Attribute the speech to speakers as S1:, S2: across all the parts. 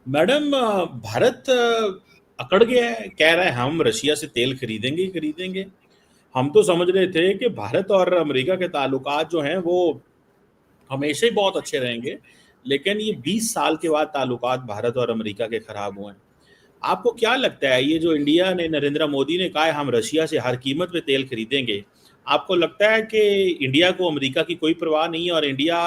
S1: Madam, Bharat अकड़ गया है, कह रहा है हम रशिया से तेल खरीदेंगे ही खरीदेंगे। हम तो समझ रहे थे कि भारत और अमेरिका के ताल्लुकात जो हैं वो हमेशा ही बहुत अच्छे रहेंगे, लेकिन ये 20 साल के बाद ताल्लुकात भारत और अमेरिका के खराब हुए हैं। आपको क्या लगता है, ये जो इंडिया ने, नरेंद्र मोदी ने कहा है हम रशिया से हर कीमत पे तेल खरीदेंगे, आपको लगता है कि इंडिया को अमेरिका की कोई परवाह नहीं है और इंडिया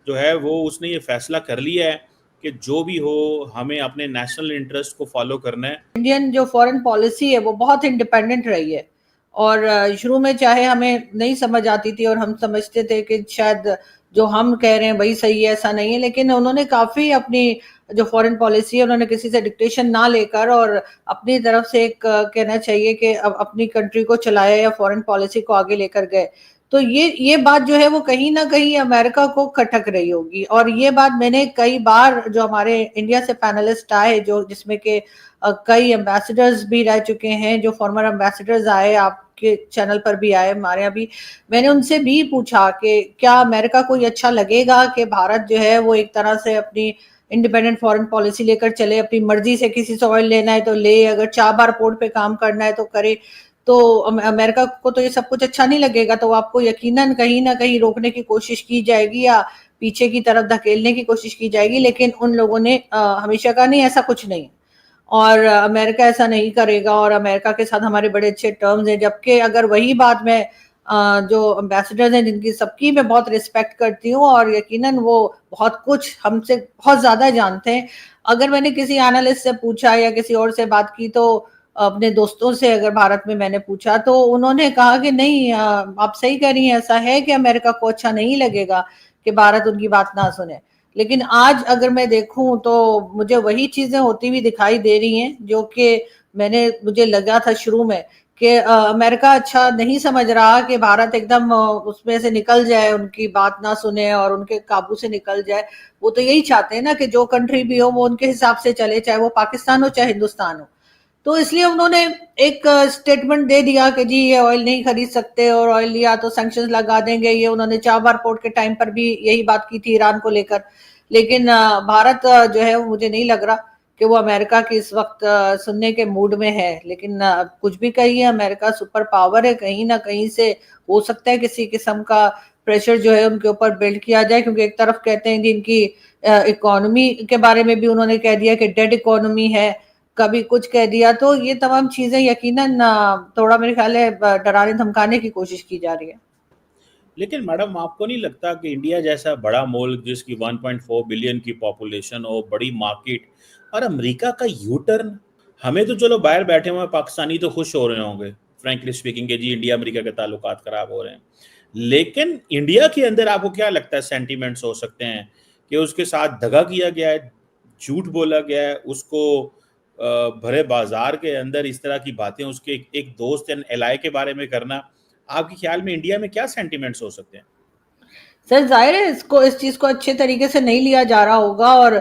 S1: जो है वो उसने ये फैसला कर लिया है कि जो भी हो हमें अपने नेशनल इंटरेस्ट को फॉलो करना है?
S2: इंडियन जो फॉरेन पॉलिसी है वो बहुत इंडिपेंडेंट रही है। और शुरू में चाहे हमें नहीं समझ आती थी और हम समझते थे कि शायद जो हम कह रहे हैं वही सही है, ऐसा नहीं है, लेकिन उन्होंने काफी अपनी जो फॉरेन पॉलिसी है उन्होंने किसी से डिक्टेशन ना लेकर और अपनी तरफ से एक कहना चाहिए कि अब अपनी कंट्री को चलाया या फॉरेन पॉलिसी को आगे लेकर गए। तो ये बात जो है वो कहीं ना कहीं अमेरिका को खटक रही होगी। और ये बात मैंने कई बार जो हमारे इंडिया से पैनलिस्ट आए जो जिसमें के कई एम्बेसडर्स भी रह चुके हैं, जो फॉर्मर एम्बेसडर्स आए आपके चैनल पर भी आए, हमारे यहाँ भी, मैंने उनसे भी पूछा कि क्या अमेरिका को ये अच्छा लगेगा कि भारत जो है वो एक तरह से अपनी इंडिपेंडेंट फॉरेन पॉलिसी लेकर चले, अपनी मर्जी से किसी से ऑयल लेना है तो ले, अगर चाबार पोर्ट पे काम करना है तो करे। तो अमेरिका को तो ये सब कुछ अच्छा नहीं लगेगा, तो आपको यकीनन कहीं ना कहीं रोकने की कोशिश की जाएगी या पीछे की तरफ धकेलने की कोशिश की जाएगी। लेकिन उन लोगों ने हमेशा कहा नहीं, ऐसा कुछ नहीं, और अमेरिका ऐसा नहीं करेगा और अमेरिका के साथ हमारे बड़े अच्छे टर्म्स हैं। जबकि अगर वही बात मैं जो एम्बेसडर्स हैं जिनकी सबकी मैं बहुत रिस्पेक्ट करती हूँ और यकीनन वो बहुत कुछ हमसे बहुत ज्यादा जानते हैं, अगर मैंने किसी एनालिस्ट से पूछा या किसी और से बात की तो अपने दोस्तों से अगर भारत में मैंने पूछा तो उन्होंने कहा कि नहीं, आप सही कह रही हैं, ऐसा है कि अमेरिका को अच्छा नहीं लगेगा कि भारत उनकी बात ना सुने। लेकिन आज अगर मैं देखूं तो मुझे वही चीजें होती हुई दिखाई दे रही हैं जो कि मुझे लगा था शुरू में कि अमेरिका अच्छा नहीं समझ रहा कि भारत एकदम उसमें से निकल जाए, उनकी बात ना सुने और उनके काबू से निकल जाए। वो तो यही चाहते हैं ना कि जो कंट्री भी हो वो उनके हिसाब से चले, चाहे वो पाकिस्तान हो चाहे हिंदुस्तान हो। तो इसलिए उन्होंने एक स्टेटमेंट दे दिया कि जी ये ऑयल नहीं खरीद सकते और ऑयल लिया तो सैंक्शंस लगा देंगे। ये उन्होंने चाबार पोर्ट के टाइम पर भी यही बात की थी ईरान को लेकर। लेकिन भारत जो है वो मुझे नहीं लग रहा कि वो अमेरिका की इस वक्त सुनने के मूड में है। लेकिन कुछ भी कहिए, अमेरिका सुपर पावर है, कहीं ना कहीं से हो सकता है किसी किस्म का प्रेशर जो है उनके ऊपर बिल्ड किया जाए, क्योंकि एक तरफ कहते हैं कि इनकी इकोनॉमी के बारे में भी उन्होंने कह दिया कि डेड इकोनॉमी है, कभी कुछ कह दिया। तो ये तमाम चीजें यकीनन थोड़ा मेरे ख्याल है डराने धमकाने की कोशिश की जा रही है।
S1: लेकिन मैडम, आपको नहीं लगता कि इंडिया जैसा बड़ा मुल्क जिसकी 1.4 बिलियन की पॉपुलेशन हो, बड़ी मार्केट, और अमेरिका का यू टर्न, हमें तो चलो बाहर बैठे हुए पाकिस्तानी तो खुश हो रहे होंगे फ्रैंकली स्पीकिंग के जी इंडिया अमेरिका के ताल्लुकात खराब हो रहे हैं, लेकिन इंडिया के अंदर आपको क्या लगता है सेंटीमेंट्स हो सकते हैं कि उसके साथ दगा किया गया है, झूठ बोला गया है उसको, भरे बाजार के अंदर इस तरह की बातें उसके एक दोस्त एंड एलाई के बारे में करना, आपके ख्याल में इंडिया में क्या सेंटीमेंट्स हो सकते हैं?
S2: सर जाहिर है इसको इस चीज को अच्छे तरीके से नहीं लिया जा रहा होगा और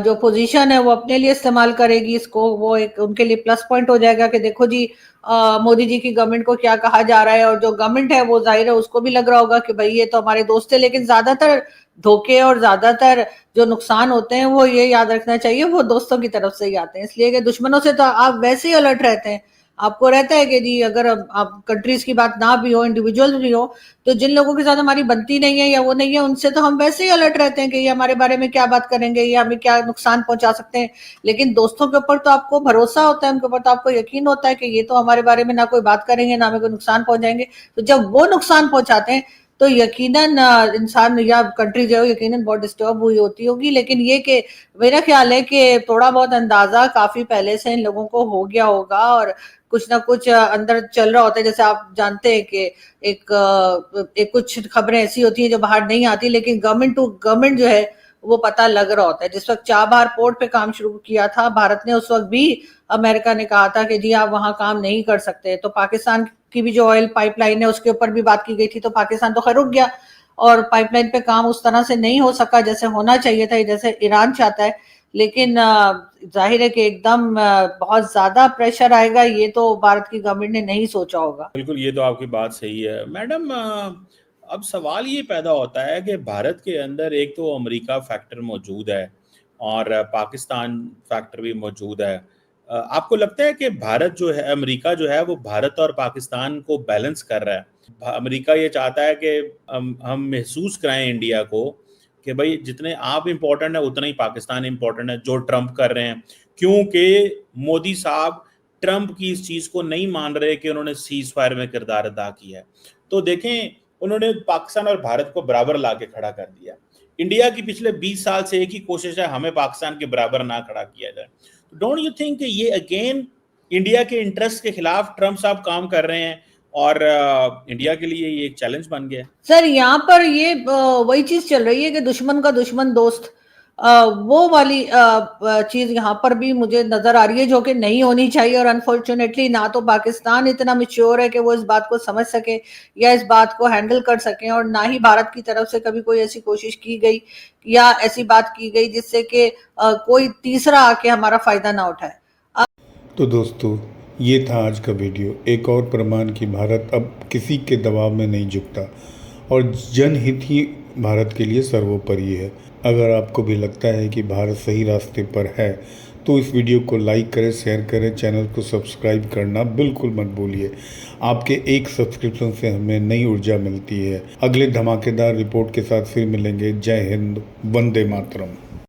S2: जो पोजीशन है वो अपने लिए इस्तेमाल करेगी इसको, वो एक उनके लिए प्लस पॉइंट हो जाएगा कि देखो जी मोदी जी की गवर्नमेंट को क्या कहा जा रहा है। और जो गवर्नमेंट है वो जाहिर है उसको भी लग रहा होगा कि भाई ये तो हमारे दोस्त है। लेकिन ज्यादातर धोखे और ज्यादातर जो नुकसान होते हैं वो ये याद रखना चाहिए वो दोस्तों की तरफ से ही आते हैं, इसलिए कि दुश्मनों से तो आप वैसे ही अलर्ट रहते हैं। आपको रहता है कि जी अगर आप कंट्रीज की बात ना भी हो, इंडिविजुअल भी हो, तो जिन लोगों के साथ हमारी बनती नहीं है या वो नहीं है उनसे तो हम वैसे ही अलर्ट रहते हैं कि ये हमारे बारे में क्या बात करेंगे, ये हमें क्या नुकसान पहुंचा सकते हैं। लेकिन दोस्तों के ऊपर तो आपको भरोसा होता है, उनके ऊपर तो आपको यकीन होता है कि ये तो हमारे बारे में ना कोई बात करेंगे ना हमें कोई नुकसान पहुंचाएंगे। तो जब वो नुकसान पहुंचाते हैं तो यकीनन इंसान या कंट्री जो है यकीनन बहुत डिस्टर्ब हुई होती होगी। लेकिन ये कि मेरा ख्याल है कि थोड़ा बहुत अंदाजा काफी पहले से इन लोगों को हो गया होगा और कुछ ना कुछ अंदर चल रहा होता है। जैसे आप जानते हैं कि एक कुछ खबरें ऐसी होती हैं जो बाहर नहीं आती, लेकिन गवर्नमेंट टू गवर्नमेंट जो है वो पता लग रहा होता है। जिस वक्त चाबहार पोर्ट पे काम शुरू किया था भारत ने, उस वक्त भी अमेरिका ने कहा था कि जी आप वहां काम नहीं कर सकते। तो पाकिस्तान की भी जो ऑयल पाइपलाइन है उसके ऊपर भी बात की गई थी, तो पाकिस्तान तो खैर रुक गया और पाइपलाइन पे काम उस तरह से नहीं हो सका जैसे होना चाहिए था, जैसे ईरान चाहता है। लेकिन जाहिर है कि एकदम बहुत ज्यादा प्रेशर आएगा, ये तो भारत की गवर्नमेंट ने नहीं सोचा होगा।
S1: बिल्कुल, ये तो आपकी बात सही है मैडम। अब सवाल ये पैदा होता है कि भारत के अंदर एक तो अमेरिका फैक्टर मौजूद है, और पाकिस्तान फैक्टर भी मौजूद है। आपको लगता है कि भारत जो है, अमेरिका जो है वो भारत और पाकिस्तान को बैलेंस कर रहा है? अमेरिका ये चाहता है कि हम महसूस कराएं इंडिया को कि भाई जितने आप इम्पोर्टेंट है उतना ही पाकिस्तान इम्पोर्टेंट है, जो ट्रंप कर रहे हैं, क्योंकि मोदी साहब ट्रंप की इस चीज़ को नहीं मान रहे कि उन्होंने सीज फायर में किरदार अदा किया है। तो देखें, उन्होंने पाकिस्तान और भारत को बराबर ला के खड़ा कर दिया। इंडिया की पिछले 20 साल से एक ही कोशिश है, हमें पाकिस्तान के बराबर ना खड़ा किया जाए। डोंट यू थिंक कि ये अगेन इंडिया के इंटरेस्ट के खिलाफ ट्रंप साहब काम कर रहे हैं और इंडिया के लिए ये एक चैलेंज बन गया है?
S2: सर यहाँ पर ये वही चीज चल रही है कि दुश्मन का दुश्मन दोस्त, वो वाली चीज यहाँ पर भी मुझे नजर आ रही है, जो कि नहीं होनी चाहिए। और अनफॉर्चुनेटली ना तो पाकिस्तान इतना मिच्योर है कि वो इस बात को समझ सके या इस बात को हैंडल कर सके, और ना ही भारत की तरफ से कभी कोई ऐसी कोशिश की गई या ऐसी बात की गई जिससे कि कोई तीसरा आके हमारा फायदा ना उठाए।
S3: तो दोस्तों, ये था आज का वीडियो। एक और प्रमाण कि भारत अब किसी के दबाव में नहीं झुकता और जनहित ही भारत के लिए सर्वोपरि है। अगर आपको भी लगता है कि भारत सही रास्ते पर है तो इस वीडियो को लाइक करें, शेयर करें, चैनल को सब्सक्राइब करना बिल्कुल मत भूलिए। आपके एक सब्सक्रिप्शन से हमें नई ऊर्जा मिलती है। अगले धमाकेदार रिपोर्ट के साथ फिर मिलेंगे। जय हिंद, वंदे मातरम।